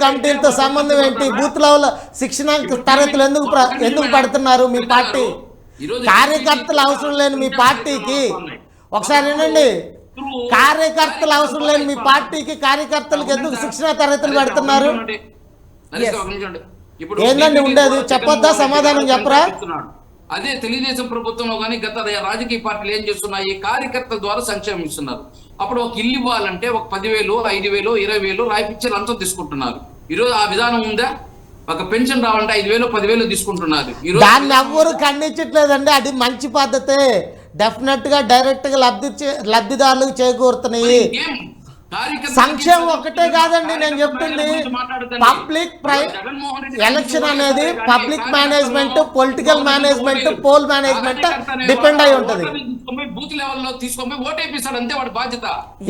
కమిటీలతో సంబంధం ఏంటి? Booth level శిక్షణ తరగతులు ఎందుకు పడుతున్నారు మీ పార్టీ? కార్యకర్తలు అవసరం లేని మీ పార్టీకి ఒకసారి వినండి, కార్యకర్తలు అవసరం లేని మీ పార్టీకి కార్యకర్తలకు ఎందుకు శిక్షణ తరగతులు పెడుతున్నారు? ఏందండి ఉండేది? చెప్పొద్దా? సమాధానం చెప్పరా? అదే తెలుగుదేశం ప్రభుత్వంలో కానీ గత రాజకీయ పార్టీలు ఏం చేస్తున్నాయి, కార్యకర్తల ద్వారా సంక్షేమం ఇస్తున్నారు. అప్పుడు ఒక ఇల్లు ఇవ్వాలంటే ఒక 10,000, 5,000, 20,000 రాయిపిచ్చి లంచం తీసుకుంటున్నారు. ఈరోజు ఆ విధానం ఉందా? ఒక పెన్షన్ రావాలంటే 5,000, 10,000 తీసుకుంటున్నారు. దాన్ని ఎవ్వరు ఖండించట్లేదండి, అది మంచి పద్ధతే. డెఫినెట్ గా డైరెక్ట్ గా లబ్ధిదారులకు చేకూరుతున్నాయి. సంక్షేమం ఒకటే కాదండి నేను చెప్తుంది. పబ్లిక్ ఎలక్షన్ అనేది public management, political management, poll management depend అయి ఉంటది. బూత్ లెవెల్లో తీసుకొని ఓటు వేపిస్తాడు అంతే, వాడి బాధ్యత.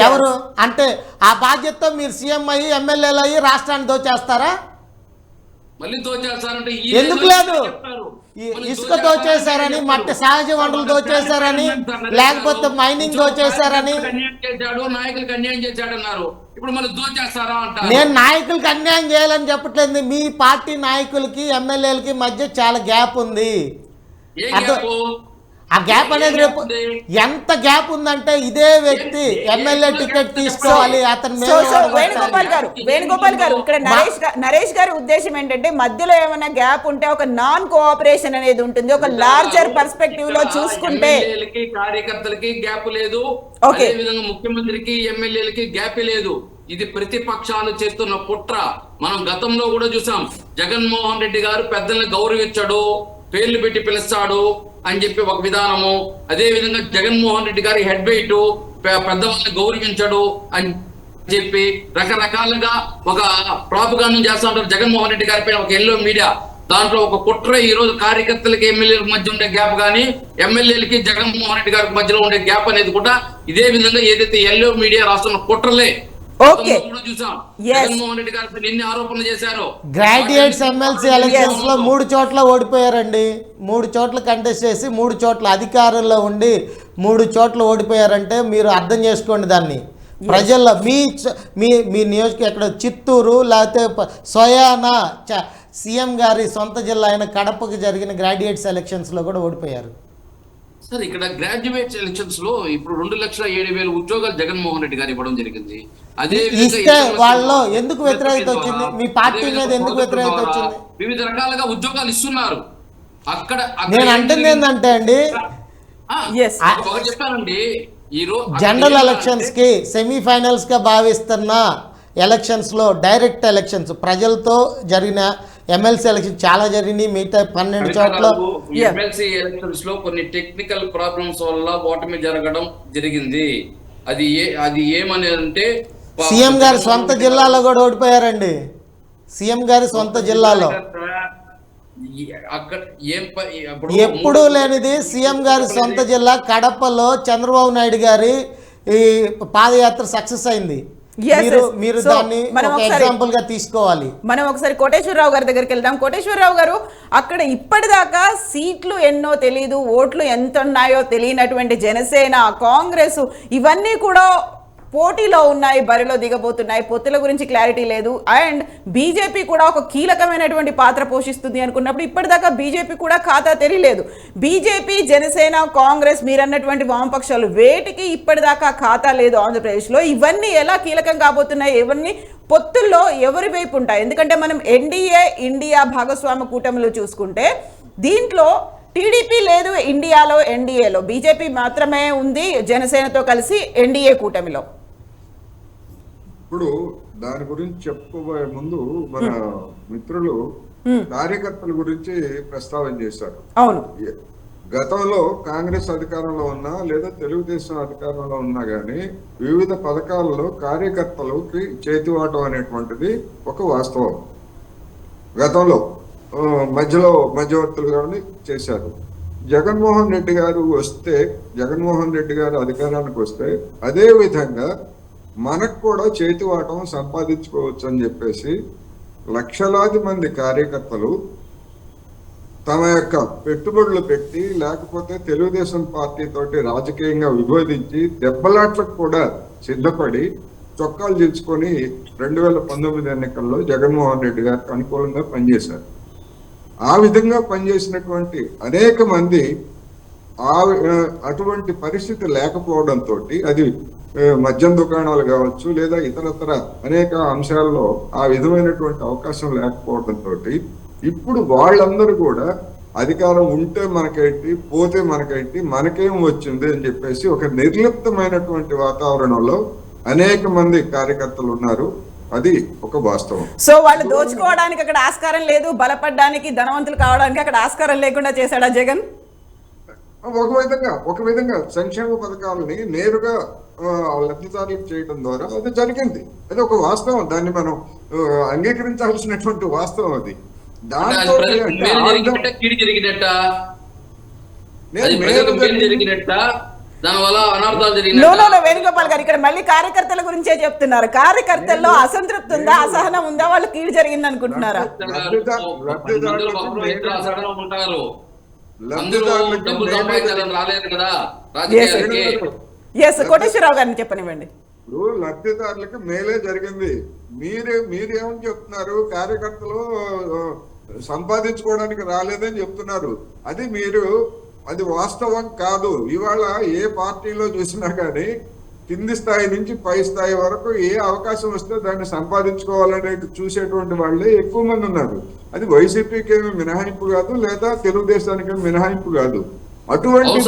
ఎవరు అంటే ఆ బాధ్యతతో మీరు సీఎం అయ్యి ఎమ్మెల్యేలు అయ్యి రాష్ట్రాన్ని దోచేస్తారా? మళ్ళీ దోచేస్తారంటే ఎందుకు లేదు? ఇసుక దోచేశారని, మట్టి సహజ వనరులు దోచేశారని, లేకపోతే మైనింగ్ దోచేశారని, నాయకులకు అన్యాయం చేశాడన్నారు. ఇప్పుడు మళ్ళీ దోచేస్తారా అంటారు. నేను నాయకులకి అన్యాయం చేయాలని చెప్పట్లేదు. మీ పార్టీ నాయకులకి ఎమ్మెల్యేలకి మధ్య చాలా గ్యాప్ ఉంది. ఆ గ్యాప్ అనేది రేపు ఎంత గ్యాప్ ఉందంటే ఇదే వ్యక్తి ఎమ్మెల్యే టికెట్ తీసుకోవాలి అతను. వేణుగోపాల్ గారు ఇక్కడ నరేష్ గారి ఉద్దేశం ఏంటంటే మధ్యలో ఏమైనా గ్యాప్ ఉంటే ఒక నాన్ కోఆపరేషన్ అనేది ఉంటుంది. ఒక లార్జర్ పర్స్పెక్టివ్ లో చూసుకుంటే కార్యకర్తలకి గ్యాప్ లేదు, అదే విధంగా ముఖ్యమంత్రికి ఎమ్మెల్యేలకి గ్యాప్ లేదు. ఇది ప్రతిపక్షాలు చేస్తున్న కుట్ర. మనం గతంలో కూడా చూసాం. జగన్మోహన్ రెడ్డి గారు పెద్దల్ని గౌరవించాడు, పేర్లు పెట్టి పిలుస్తాడు అని చెప్పి ఒక విధానము. అదే విధంగా జగన్మోహన్ రెడ్డి గారి హెడ్ వెయిట్ పెద్దవాళ్ళని గౌరవించడు అని చెప్పి రకరకాలుగా ఒక ప్రాపగాండం చేస్తూ ఉంటారు జగన్మోహన్ రెడ్డి గారి పైన. ఒక ఎల్లో మీడియా దాంట్లో ఒక కుట్ర ఈ రోజు కార్యకర్తలకి ఎమ్మెల్యేలకు మధ్య ఉండే గ్యాప్ కానీ ఎమ్మెల్యేలకి జగన్మోహన్ రెడ్డి గారికి మధ్యలో ఉండే గ్యాప్ అనేది కూడా ఇదే విధంగా ఏదైతే ఎల్లో మీడియా రాస్తున్న కుట్రలే. జగన్మోహన్ రెడ్డి గారు ఎన్ని ఆరోపణలు చేశారు. గ్రాడ్యుయేట్స్ ఎమ్మెల్సీ ఎలక్షన్స్ లో 3 చోట్ల ఓడిపోయారండి. 3 చోట్ల కంటెస్ట్ చేసి 3 చోట్ల అధికారంలో ఉండి 3 చోట్ల ఓడిపోయారంటే మీరు అర్థం చేసుకోండి దాన్ని. ప్రజల్లో మీ నియోజకవర్గం ఎక్కడ చిత్తూరు లేకపోతే సోయానా సీఎం గారి సొంత జిల్లా అయిన కడపకు జరిగిన గ్రాడ్యుయేట్స్ ఎలక్షన్స్ లో కూడా ఓడిపోయారు. సార్ ఇక్కడ గ్రాడ్యుయేట్స్ ఎలక్షన్స్ లో ఇప్పుడు 2,07,000 ఉద్యోగాలు జగన్మోహన్ రెడ్డి గారు ఇవ్వడం జరిగింది. అదే ఇస్తే వాళ్ళు ఎందుకు వ్యతిరేకత వచ్చింది? మీ పార్టీ మీద ఎందుకు వ్యతిరేకత వచ్చింది? వివిధ రకాలుగా ఉద్యోగాలు ఇస్తున్నారు. అక్కడ నేను అంటుంది ఏంటంటే అండి, చెప్పానండి, ఈరోజు జనరల్ ఎలక్షన్స్ కి సెమీఫైనల్స్ గా భావిస్తున్న ఎలక్షన్స్ లో డైరెక్ట్ ఎలక్షన్స్ ప్రజలతో జరిగిన ఎమ్మెల్సీ ఎలక్షన్ చాలా జరిగినాయి. మిగతా 12 చోట్ల ఎమ్మెల్సీ ఎలక్షన్స్ లో కొన్ని టెక్నికల్ ప్రాబ్లమ్స్ వల్ల ఓటమి జరగడం జరిగింది. అది ఏమని అంటే సీఎం గారి సొంత జిల్లాలో కూడా ఓడిపోయారండి. సీఎం గారి సొంత జిల్లాలో ఎప్పుడూ లేనిది సీఎం గారి సొంత జిల్లా కడపలో చంద్రబాబు నాయుడు గారి ఈ పాదయాత్ర సక్సెస్ అయింది. మీరు దాన్ని ఎగ్జాంపుల్ గా తీసుకోవాలి. మనం ఒకసారి కోటేశ్వరరావు గారి దగ్గరికి వెళ్దాం. కోటేశ్వరరావు గారు, అక్కడ ఇప్పటిదాకా సీట్లు ఎన్నో తెలియదు, ఓట్లు ఎంత ఉన్నాయో తెలియనటువంటి జనసేన, కాంగ్రెస్ ఇవన్నీ కూడా పోటీలో ఉన్నాయి, బరిలో దిగబోతున్నాయి. పొత్తుల గురించి క్లారిటీ లేదు. అండ్ బీజేపీ కూడా ఒక కీలకమైనటువంటి పాత్ర పోషిస్తుంది అనుకున్నప్పుడు ఇప్పటిదాకా బీజేపీ కూడా ఖాతా తెరియలేదు. బీజేపీ, జనసేన, కాంగ్రెస్ మీరన్నటువంటి వామపక్షాలు వేటికి ఇప్పటిదాకా ఖాతా లేదు ఆంధ్రప్రదేశ్లో. ఇవన్నీ ఎలా కీలకం కాబోతున్నాయి? ఎవరిని పొత్తుల్లో ఎవరి వైపు ఉంటాయి? ఎందుకంటే మనం ఎన్డీఏ, ఇండియా భాగస్వామ్య కూటమిలో చూసుకుంటే దీంట్లో టీడీపీ లేదు ఇండియాలో, ఎన్డీఏలో బీజేపీ మాత్రమే ఉంది జనసేనతో కలిసి ఎన్డీఏ కూటమిలో. ఇప్పుడు దాని గురించి చెప్పుకోబోయే ముందు మన మిత్రులు కార్యకర్తల గురించి ప్రస్తావన చేశారు. అవును, గతంలో కాంగ్రెస్ అధికారంలో ఉన్నా లేదా తెలుగుదేశం అధికారంలో ఉన్నా గానీ వివిధ పథకాలలో కార్యకర్తలకి చేతివాటం అనేటువంటిది ఒక వాస్తవం. గతంలో మధ్యవర్తులుగానే చేశారు. జగన్మోహన్ రెడ్డి గారు అధికారానికి వస్తే అదే విధంగా మనకు కూడా చేతివాటం సంపాదించుకోవచ్చు అని చెప్పేసి లక్షలాది మంది కార్యకర్తలు తమ యొక్క పెట్టుబడులు పెట్టి లేకపోతే తెలుగుదేశం పార్టీ తోటి రాజకీయంగా విభేదించి దెబ్బలాట్లకు కూడా సిద్ధపడి చొక్కాలు చించుకొని 2019 ఎన్నికల్లో జగన్మోహన్ రెడ్డి గారికి అనుకూలంగా పనిచేశారు. ఆ విధంగా పనిచేసినటువంటి అనేక మంది అటువంటి పరిస్థితి లేకపోవడంతో, అది మద్యం దుకాణాలు కావచ్చు లేదా ఇతరతర అనేక అంశాల్లో ఆ విధమైనటువంటి అవకాశం లేకపోవడంతో ఇప్పుడు వాళ్ళందరూ కూడా అధికారం ఉంటే మనకేంటి, పోతే మనకేంటి, మనకేం వచ్చింది అని చెప్పేసి ఒక నిర్లిప్తమైనటువంటి వాతావరణంలో అనేక మంది కార్యకర్తలు ఉన్నారు. అది ఒక వాస్తవం. సో వాళ్ళు దోచుకోవడానికి అక్కడ ఆస్కారం లేదు, బలపడడానికి, ధనవంతులు కావడానికి అక్కడ ఆస్కారం లేకుండా చేశాడా జగన్? ఒక విధంగా సంక్షేమ పథకాలని నేరుగా లబ్ధిదారులకు చేయడం ద్వారా అది జరిగింది. అది ఒక వాస్తవం, దాన్ని మనం అంగీకరించాల్సినటువంటి వాస్తవం. అది దాంతో వేణుగోపాల్ గారు ఇక్కడ మళ్ళీ కార్యకర్తల గురించే చెప్తున్నారు. కార్యకర్తల్లో అసంతృప్తి ఉందా, అసహనం ఉందా, వాళ్ళు కీడు జరిగింది అనుకుంటున్నారా? కోటేశ్వరరావు గారిని చెప్పనివ్వండి. ఇప్పుడు లబ్ధిదారులకు మేలే జరిగింది. మీరేమని చెప్తున్నారు? కార్యకర్తలు సంపాదించుకోవడానికి రాలేదని చెప్తున్నారు. అది వాస్తవం కాదు. ఇవాళ ఏ పార్టీలో చూసినా కానీ కింది స్థాయి నుంచి పై స్థాయి వరకు ఏ అవకాశం వస్తే దాన్ని సంపాదించుకోవాలనే చూసేటువంటి వాళ్ళే ఎక్కువ మంది ఉన్నారు. అది వైసీపీకి ఏమి మినహాయింపు కాదు, లేదా తెలుగుదేశానికి మినహాయింపు కాదు. అటువంటి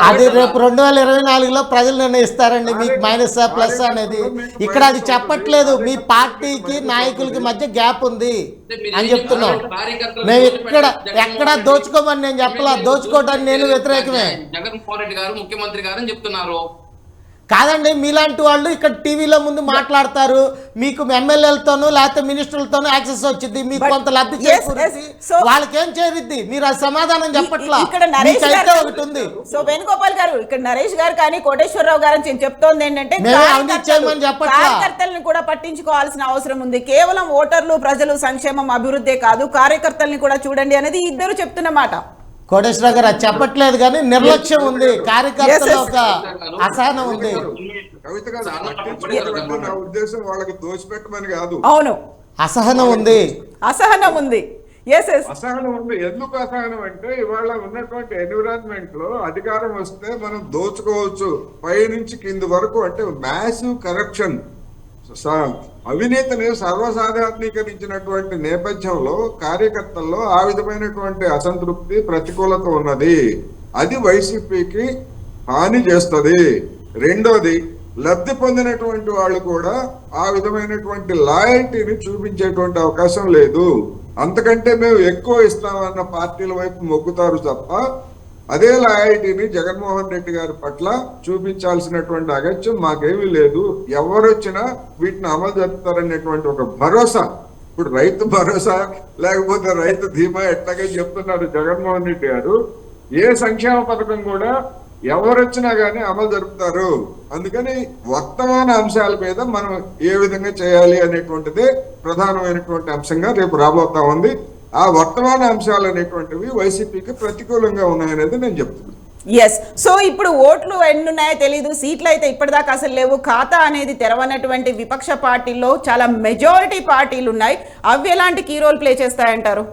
అది రేపు 2024లో ప్రజలు నిర్ణయిస్తారండి మీకు మైనస్ ప్లస్ అనేది. ఇక్కడ అది చెప్పట్లేదు. మీ పార్టీకి నాయకులకి మధ్య గ్యాప్ ఉంది అని చెప్తున్నాం. మేము ఎక్కడ దోచుకోమని నేను చెప్పలా, దోచుకోవడానికి నేను వ్యతిరేకమే. జగన్మోహన్ రెడ్డి గారు ముఖ్యమంత్రి గారు అని చెప్తున్నారు. కాదండి, మీలాంటి వాళ్ళు ఇక్కడ టీవీలో ముందు మాట్లాడతారు, మీకు ఎమ్మెల్యేలతోనూ లేకపోతే మినిస్టర్లతోనూ యాక్సెస్ వచ్చింది, మీకు కొంత లబ్ధి చేకూరింది, వాళ్ళకేం చేరిద్ది? మీరు ఆ సమాధానం చెప్పట్లా. ఒకటి ఉంది. సో వేణుగోపాల్ గారు, ఇక్కడ నరేష్ గారు కానీ కోటేశ్వరరావు గారు చెప్తోంది ఏంటంటే కార్యకర్తలను కూడా పట్టించుకోవాల్సిన అవసరం ఉంది. కేవలం ఓటర్లు, ప్రజలు సంక్షేమం, అభివృద్ధి కాదు, కార్యకర్తల్ని కూడా చూడండి అనేది ఇద్దరు చెప్తున్నమాట. కోటేశ్వరరావు గారు అది చెప్పట్లేదు, కానీ నిర్లక్ష్యం ఉంది, కార్యకర్తలు ఒక అసహనం ఉంది. నా ఉద్దేశం వాళ్ళకి దోచిపెట్టమని కాదు. అవును, అసహనం ఉంది. అసహనం ఉంది. ఎందుకు అసహనం అంటే ఇవాళ ఉన్నటువంటి ఎన్విరాన్మెంట్ లో అధికారం వస్తే మనం దోచుకోవచ్చు పై నుంచి కింది వరకు. అంటే మ్యాసివ్ కరప్షన్, అవినీతిని సర్వసాధారణీకరించినటువంటి నేపథ్యంలో కార్యకర్తల్లో ఆ విధమైనటువంటి అసంతృప్తి, ప్రతికూలత ఉన్నది. అది వైసీపీకి హాని చేస్తుంది. రెండోది, లబ్ధి పొందినటువంటి వాళ్ళు కూడా ఆ విధమైనటువంటి లాయల్టీని చూపించేటువంటి అవకాశం లేదు. అంతకంటే మేము ఎక్కువ ఇస్తామన్న పార్టీల వైపు మొగ్గుతారు తప్ప అదే లాయల్టీని జగన్మోహన్ రెడ్డి గారి పట్ల చూపించాల్సినటువంటి అగత్యం మాకేమీ లేదు. ఎవరొచ్చినా వీటిని అమలు జరుపుతారనేటువంటి ఒక భరోసా, ఇప్పుడు రైతు భరోసా లేకపోతే రైతు ధీమా ఎట్లాగే చెప్తున్నారు జగన్మోహన్ రెడ్డి గారు. ఏ సంక్షేమ పథకం కూడా ఎవరొచ్చినా కానీ అమలు జరుపుతారు. అందుకని వర్తమాన అంశాల మీద మనం ఏ విధంగా చేయాలి అనేటువంటిదే ప్రధానమైనటువంటి అంశంగా రేపు రాబోతా ఉంది. ఆ వర్తమాన అంశాలు అనేటువంటివి వైసీపీకి ప్రతికూలంగా ఉన్నాయనేది నేను చెప్తున్నాను. ఎస్. సో ఇప్పుడు ఓట్లు ఎన్నున్నాయో తెలీదు, సీట్లు అయితే ఇప్పటిదాకా అసలు లేవు. ఖాతా అనేది తెరవనటువంటి విపక్ష పార్టీల్లో చాలా మెజారిటీ పార్టీలు ఉన్నాయి. అవి ఎలాంటి కీ రోల్ ప్లే చేస్తాయంటారు?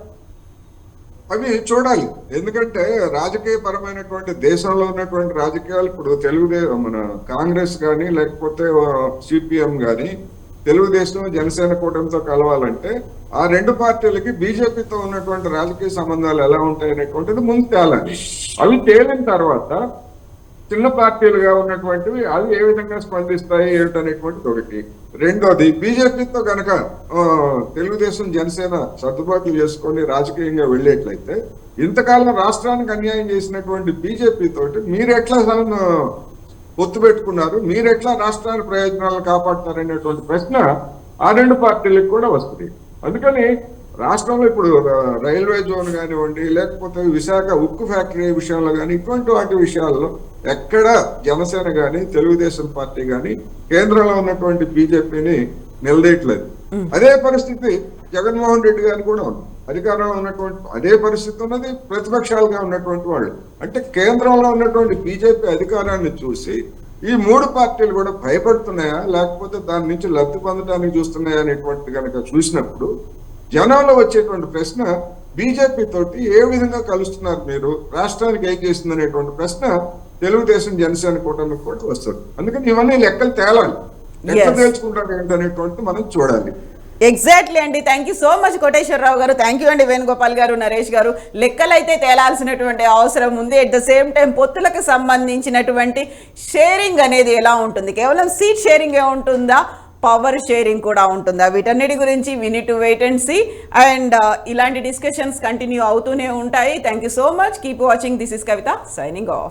అవి చూడాలి. ఎందుకంటే రాజకీయ పరమైనటువంటి దేశంలో ఉన్నటువంటి రాజకీయాలు ఇప్పుడు మన కాంగ్రెస్ కానీ లేకపోతే సిపిఎం కానీ తెలుగుదేశం జనసేన కూటమితో కలవాలంటే ఆ రెండు పార్టీలకి బీజేపీతో ఉన్నటువంటి రాజకీయ సంబంధాలు ఎలా ఉంటాయనేటువంటిది ముందు తేలాలి. అవి తేలిన తర్వాత చిన్న పార్టీలుగా ఉన్నటువంటివి అవి ఏ విధంగా స్పందిస్తాయి ఏమిటనేటువంటిది ఒకటి. రెండోది, బీజేపీతో కనుక తెలుగుదేశం జనసేన సర్దుబాట్లు చేసుకొని రాజకీయంగా వెళ్ళేట్లయితే ఇంతకాలం రాష్ట్రానికి అన్యాయం చేసినటువంటి బీజేపీ తోటి మీరెట్లా పొత్తు పెట్టుకున్నారు, మీరెట్లా రాష్ట్రాల ప్రయోజనాలను కాపాడుతారనేటువంటి ప్రశ్న ఆ రెండు పార్టీలకు కూడా వస్తుంది. అందుకని రాష్ట్రంలో ఇప్పుడు రైల్వే జోన్ కానివ్వండి, లేకపోతే విశాఖ ఉక్కు ఫ్యాక్టరీ విషయంలో కానీ ఇటువంటి వాటి విషయాల్లో ఎక్కడ జనసేన కానీ తెలుగుదేశం పార్టీ కానీ కేంద్రంలో ఉన్నటువంటి బీజేపీని నిలదీయట్లేదు. అదే పరిస్థితి జగన్మోహన్ రెడ్డి గారు కూడా ఉంది. అధికారంలో ఉన్నటువంటి అదే పరిస్థితి ఉన్నది ప్రతిపక్షాలుగా ఉన్నటువంటి వాళ్ళు. అంటే కేంద్రంలో ఉన్నటువంటి బీజేపీ అధికారాన్ని చూసి ఈ మూడు పార్టీలు కూడా భయపడుతున్నాయా లేకపోతే దాని నుంచి లబ్ధి పొందడానికి చూస్తున్నాయా అనేటువంటి కనుక చూసినప్పుడు జనంలో వచ్చేటువంటి ప్రశ్న బీజేపీ తోటి ఏ విధంగా కలుస్తున్నారు మీరు, రాష్ట్రానికి ఏం చేస్తుంది అనేటువంటి ప్రశ్న తెలుగుదేశం జనసేన కూటమికి కూడా వస్తుంది. అందుకని ఇవన్నీ లెక్కలు తేలాలి, ఎట్లా తేల్చుకుంటారు ఏంటనేటువంటి మనం చూడాలి. ఎగ్జాక్ట్లీ అండి. Thank you so much Koteswararao గారు. థ్యాంక్ యూ అండి వేణుగోపాల్ గారు, నరేష్ గారు. లెక్కలైతే తేలాల్సినటువంటి అవసరం ఉంది. ఎట్ ద సేమ్ టైం పొత్తులకు సంబంధించినటువంటి షేరింగ్ అనేది ఎలా ఉంటుంది, కేవలం సీట్ షేరింగ్ ఏ ఉంటుందా, పవర్ షేరింగ్ కూడా ఉంటుందా, వీటన్నిటి గురించి we need to wait and see. And ఇలాంటి డిస్కషన్స్ కంటిన్యూ అవుతూనే ఉంటాయి. Thank you so much. Keep watching. This is Kavitha signing of.